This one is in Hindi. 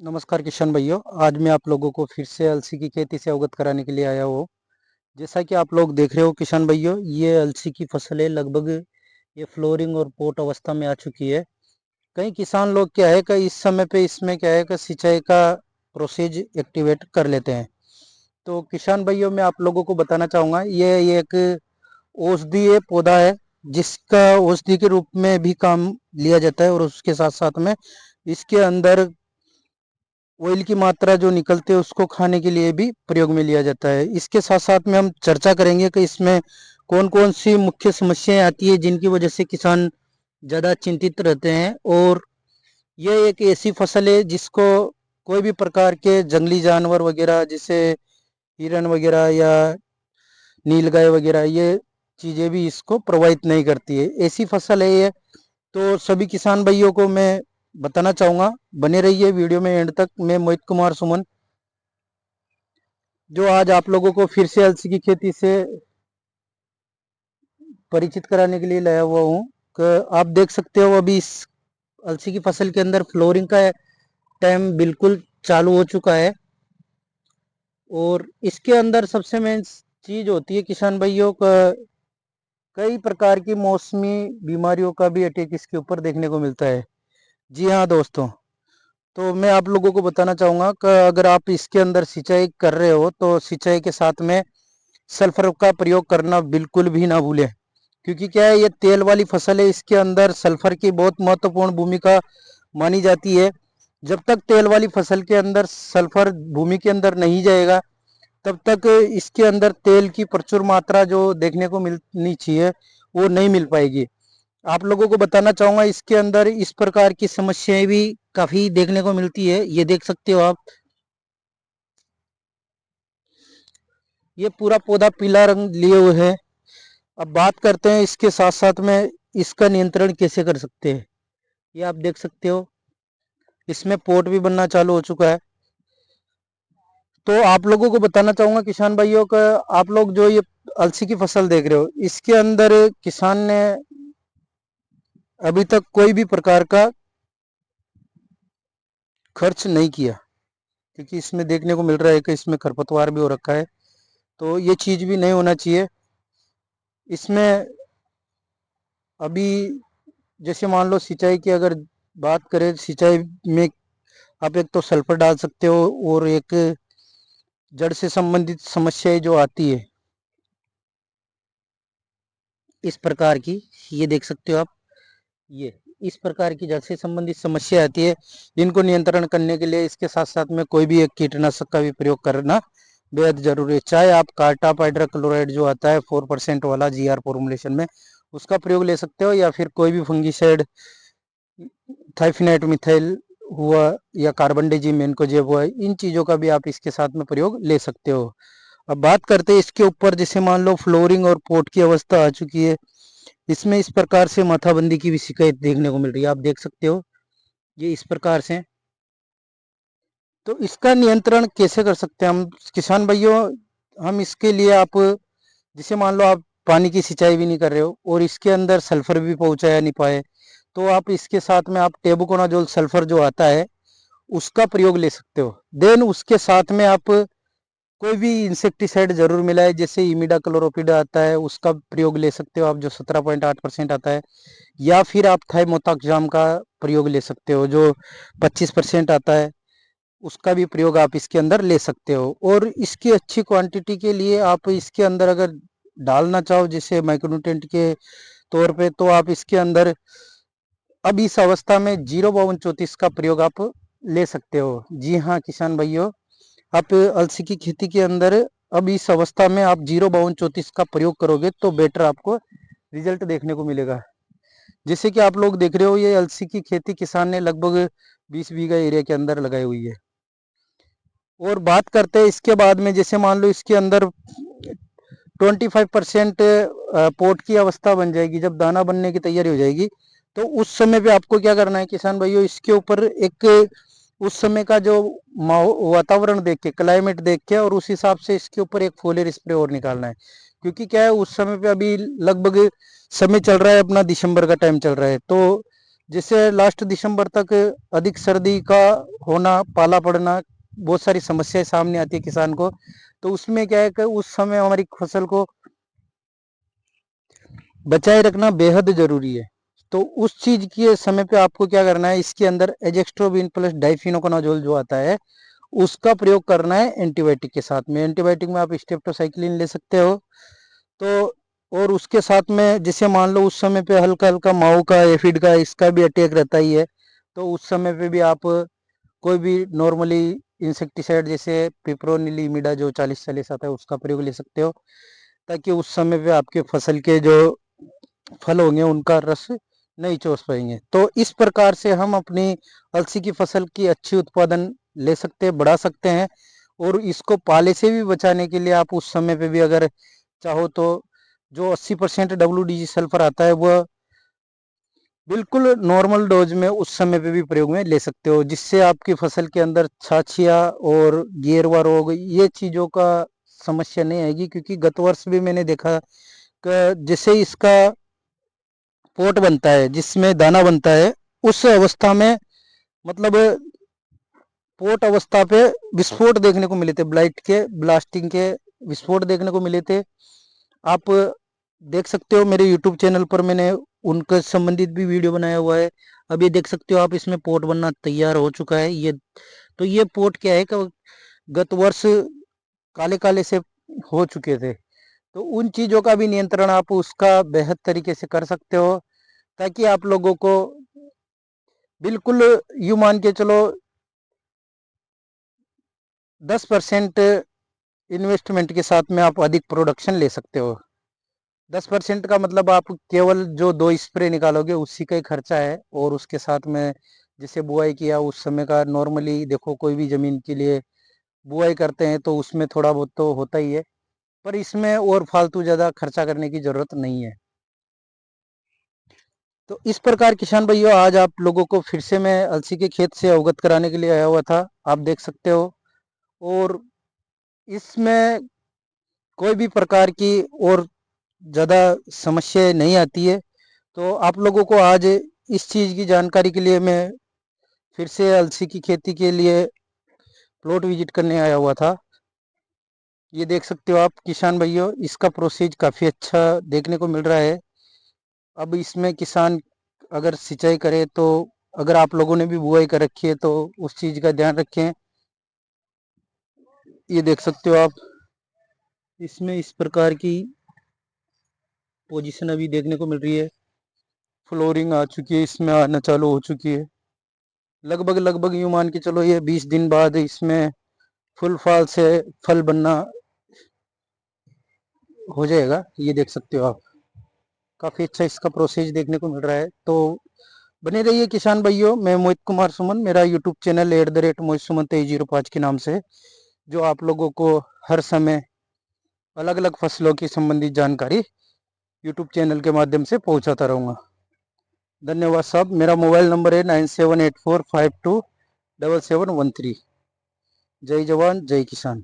नमस्कार किशन भाइयों। आज मैं आप लोगों को फिर से अलसी की खेती से अवगत कराने के लिए आया हूँ। जैसा कि आप लोग देख रहे हो किशन भाइयों, ये अलसी की फसल है। लगभग ये फ्लोरिंग और पोट अवस्था में आ चुकी है। कई किसान लोग क्या है कि इस समय पे इसमें क्या है कि सिंचाई का प्रोसेज एक्टिवेट कर लेते हैं। तो किसान भाइयों, मैं आप लोगों को बताना चाहूँगा, ये एक औषधीय पौधा है जिसका औषधि के रूप में भी काम लिया जाता है, और उसके साथ साथ में इसके अंदर ऑयल की मात्रा जो निकलते है उसको खाने के लिए भी प्रयोग में लिया जाता है। इसके साथ साथ में हम चर्चा करेंगे कि इसमें कौन कौन सी मुख्य समस्याएं आती है जिनकी वजह से किसान ज़्यादा चिंतित रहते हैं। और यह एक ऐसी फसल है जिसको कोई भी प्रकार के जंगली जानवर वगैरह, जैसे हिरन वगैरह या नीलगाय वगैरह, ये चीज़ें भी इसको प्रभावित नहीं करती है। ऐसी फसल है ये। तो सभी किसान भाइयों को मैं बताना चाहूँगा, बने रहिए वीडियो में एंड तक। मैं मोहित कुमार सुमन, जो आज आप लोगों को फिर से अलसी की खेती से परिचित कराने के लिए लाया हुआ हूँ। आप देख सकते हो अभी इस अलसी की फसल के अंदर फ्लोरिंग का टाइम बिल्कुल चालू हो चुका है। और इसके अंदर सबसे मेन चीज होती है किसान भाइयों का, कई प्रकार की मौसमी बीमारियों का भी अटैक इसके ऊपर देखने को मिलता है। जी हाँ दोस्तों, तो मैं आप लोगों को बताना चाहूँगा कि अगर आप इसके अंदर सिंचाई कर रहे हो तो सिंचाई के साथ में सल्फर का प्रयोग करना बिल्कुल भी ना भूलें। क्योंकि क्या है, ये तेल वाली फसल है, इसके अंदर सल्फर की बहुत महत्वपूर्ण भूमिका मानी जाती है। जब तक तेल वाली फसल के अंदर सल्फर भूमि के अंदर नहीं जाएगा, तब तक इसके अंदर तेल की प्रचुर मात्रा जो देखने को मिलनी चाहिए वो नहीं मिल पाएगी। आप लोगों को बताना चाहूंगा, इसके अंदर इस प्रकार की समस्याएं भी काफी देखने को मिलती है। ये देख सकते हो आप, ये पूरा पौधा पीला रंग लिए हुए है। अब बात करते हैं इसके साथ साथ में इसका नियंत्रण कैसे कर सकते हैं। ये आप देख सकते हो, इसमें पोट भी बनना चालू हो चुका है। तो आप लोगों को बताना चाहूंगा किसान भाइयों का, आप लोग जो ये अलसी की फसल देख रहे हो, इसके अंदर किसान ने अभी तक कोई भी प्रकार का खर्च नहीं किया। क्योंकि इसमें देखने को मिल रहा है कि इसमें खरपतवार भी हो रखा है, तो ये चीज भी नहीं होना चाहिए इसमें। अभी जैसे मान लो सिंचाई की अगर बात करें, सिंचाई में आप एक तो सल्फर डाल सकते हो, और एक जड़ से संबंधित समस्याएं जो आती है इस प्रकार की, ये देख सकते हो आप, ये इस प्रकार की जड़ से संबंधित समस्या आती है। जिनको नियंत्रण करने के लिए इसके साथ साथ में कोई भी एक कीटनाशक का भी प्रयोग करना बेहद जरूरी है। चाहे आप कार्टाप हाइड्रोक्लोराइड जो आता है 4% वाला जीआर फॉर्मुलेशन में, उसका प्रयोग ले सकते हो, या फिर कोई भी फंगीसाइड, थाइफिनेट मिथाइल हुआ या कार्बन डाइजीमेनकोजेब हुआ, इन चीज़ों का भी आप इसके साथ में प्रयोग ले सकते हो। अब बात करते हैं इसके ऊपर, जैसे मान लो फ्लोरिंग और पोट की अवस्था आ चुकी है, इसमें इस प्रकार से माथाबंदी की भी शिकायत देखने को मिल रही है। आप देख सकते हो ये इस प्रकार से। तो इसका नियंत्रण कैसे कर सकते हैं हम किसान भाइयों? हम इसके लिए, आप जैसे मान लो आप पानी की सिंचाई भी नहीं कर रहे हो और इसके अंदर सल्फर भी पहुंचाया नहीं पाए, तो आप इसके साथ में आप टेबुकोनाजोल सल्फर जो आता है उसका प्रयोग ले सकते हो। देन उसके साथ में आप कोई भी इंसेक्टिसाइड जरूर मिलाए, जैसे इमिडा क्लोरोपिडा आता है उसका प्रयोग ले सकते हो आप, जो 17.8% आता है। या फिर आप थाइमोथाक्जाम का प्रयोग ले सकते हो जो 25% आता है, उसका भी प्रयोग आप इसके अंदर ले सकते हो। और इसकी अच्छी क्वांटिटी के लिए आप इसके अंदर अगर डालना चाहो जैसे माइक्रोन्यूट्रिएंट के तौर पे, तो आप इसके अंदर अब इस अवस्था में 05234 का प्रयोग आप ले सकते हो। जी हाँ किसान भाइयों, आप अलसी की खेती के अंदर अब इस अवस्था में आप 05234 का प्रयोग करोगे तो बेटर आपको रिजल्ट देखने को मिलेगा। जैसे कि आप लोग देख रहे हो, ये अलसी की खेती किसान ने लगभग 20 बीघा एरिया के अंदर लगाई हुई है। और बात करते हैं इसके बाद में, जैसे मान लो इसके अंदर 25% पोट की अवस्था बन जाएगी, जब दाना बनने की तैयारी हो जाएगी, तो उस समय पे आपको क्या करना है किसान भाइयों, इसके ऊपर एक उस समय का जो वातावरण देख के, क्लाइमेट देख के, और उस हिसाब से इसके ऊपर एक फोलियर स्प्रे और निकालना है। क्योंकि क्या है, उस समय पे अभी लगभग समय चल रहा है अपना, दिसंबर का टाइम चल रहा है, तो जिससे लास्ट दिसंबर तक अधिक सर्दी का होना, पाला पड़ना, बहुत सारी समस्याएं सामने आती है किसान को। तो उसमें क्या है कि उस समय हमारी फसल को बचाए रखना बेहद जरूरी है। तो उस चीज के समय पे आपको क्या करना है, इसके अंदर एजेक्स्ट्रोबिन प्लस डाइफिनोकोनाजोल जो आता है उसका प्रयोग करना है एंटीबायोटिक के साथ में। एंटीबायोटिक में आप स्टेप्टोसाइक्लिन ले सकते हो। तो और उसके साथ में जैसे मान लो उस समय पे हल्का हल्का माऊ का, एफिड का, इसका भी अटैक रहता ही है, तो उस समय पे भी आप कोई भी नॉर्मली इंसेक्टिसाइड जैसे पिप्रोनिलीमिडा जो 40-40 आता है उसका प्रयोग ले सकते हो, ताकि उस समय पे आपके फसल के जो फल होंगे उनका रस नहीं चूस पाएंगे। तो इस प्रकार से हम अपनी अलसी की फसल की अच्छी उत्पादन ले सकते हैं, बढ़ा सकते हैं। और इसको पाले से भी बचाने के लिए आप उस समय पे भी अगर चाहो तो जो 80% WDG सल्फर आता है वह बिल्कुल नॉर्मल डोज में उस समय पे भी प्रयोग में ले सकते हो, जिससे आपकी फसल के अंदर छाछिया और गेरवा रोग ये चीज़ों का समस्या नहीं आएगी। क्योंकि गत वर्ष भी मैंने देखा कि जैसे इसका पोट बनता है जिसमें दाना बनता है, उस अवस्था में मतलब पोट अवस्था पे विस्फोट देखने को मिले थे, ब्लाइट के, ब्लास्टिंग के विस्फोट देखने को मिले थे। आप देख सकते हो मेरे यूट्यूब चैनल पर मैंने उनके संबंधित भी वीडियो बनाया हुआ है। अब ये देख सकते हो आप, इसमें पोट बनना तैयार हो चुका है ये। तो ये पोट क्या है कि गत वर्ष काले काले से हो चुके थे। तो उन चीज़ों का भी नियंत्रण आप उसका बेहद तरीके से कर सकते हो, ताकि आप लोगों को बिल्कुल यूं मान के चलो 10% इन्वेस्टमेंट के साथ में आप अधिक प्रोडक्शन ले सकते हो। 10% का मतलब आप केवल जो 2 स्प्रे निकालोगे उसी का ही खर्चा है। और उसके साथ में जिसे बुआई किया उस समय का, नॉर्मली देखो कोई भी ज़मीन के लिए बुआई करते हैं तो उसमें थोड़ा बहुत तो होता ही है, पर इसमें और फालतू ज़्यादा खर्चा करने की ज़रूरत नहीं है। तो इस प्रकार किसान भाइयों, आज आप लोगों को फिर से मैं अलसी के खेत से अवगत कराने के लिए आया हुआ था, आप देख सकते हो। और इसमें कोई भी प्रकार की और ज़्यादा समस्या नहीं आती है। तो आप लोगों को आज इस चीज़ की जानकारी के लिए मैं फिर से अलसी की खेती के लिए प्लॉट विजिट करने आया हुआ था। ये देख सकते हो आप किसान भाइयों, इसका प्रोसेस काफ़ी अच्छा देखने को मिल रहा है। अब इसमें किसान अगर सिंचाई करे तो, अगर आप लोगों ने भी बुआई कर रखी है तो उस चीज़ का ध्यान रखें। ये देख सकते हो आप, इसमें इस प्रकार की पोजीशन अभी देखने को मिल रही है। फ्लोरिंग आ चुकी है, इसमें आना चालू हो चुकी है। लगभग लगभग यूँ मान के चलो ये 20 दिन बाद इसमें फुल फाल से फल बनना हो जाएगा। ये देख सकते हो आप, काफ़ी अच्छा इसका प्रोसेस देखने को मिल रहा है। तो बने रहिए किसान भाइयों। मैं मोहित कुमार सुमन, मेरा यूट्यूब चैनल @मोहित सुमन 2305 के नाम से, जो आप लोगों को हर समय अलग अलग फसलों की संबंधित जानकारी यूट्यूब चैनल के माध्यम से पहुंचाता रहूँगा। धन्यवाद साहब। मेरा मोबाइल नंबर है 9784527713। जय जवान जय किसान।